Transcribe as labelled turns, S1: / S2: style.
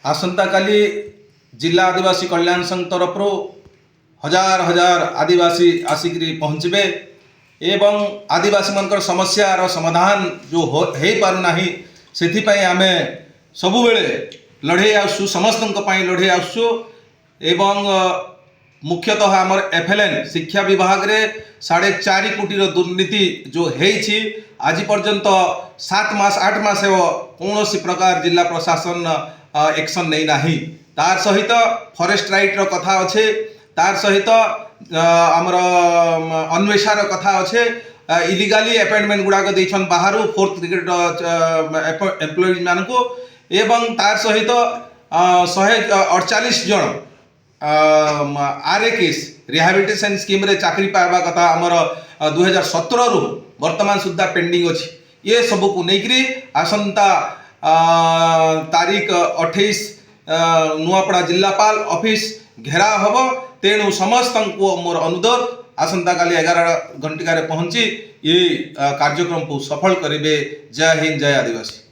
S1: आसंता काली जिला आदिवासी कल्याण संघ तरफ हजार हजार आदिवासी आसिक पहुँचे एवं आदिवासी मनकर समस्यार समाधान जो हो पारुना से आम सबु लड़े आसु समस्त लड़े आसु एवं मुख्यतः आमर एफएलएन शिक्षा विभाग रे 4.5 कोटी दुर्नीति जो है आज पर्यंत 7 मास 8 मास कौन प्रकार जिला प्रशासन एक्शन नहीं नाही। तार सहित फॉरेस्ट राइट रो कथा अच्छे, तार सहित आमर अन्वेषार कथा अच्छे, इलिगाली अपॉइंटमेंट गुड़ाक देछन बाहर 4th ग्रेड एम्प्लॉइज मान को एवं तार सहित 148 जन आरएकेएस रिहाबिलिटेशन स्कीम रे चाकरी पाइबा कथा आमर 2017 रु वर्तमान सुद्धा पेंडिंग अच्छी। ये सबू को लेकरी आसंता तारीख 28 नुआपड़ा जिलापाल ऑफिस घेरा हम। तेणु समस्त को मोर अनुरोध आसंता काली 11 घंटिका पहुंची ये कार्यक्रम को सफल करेंगे। जय हिंद, जय आदिवासी।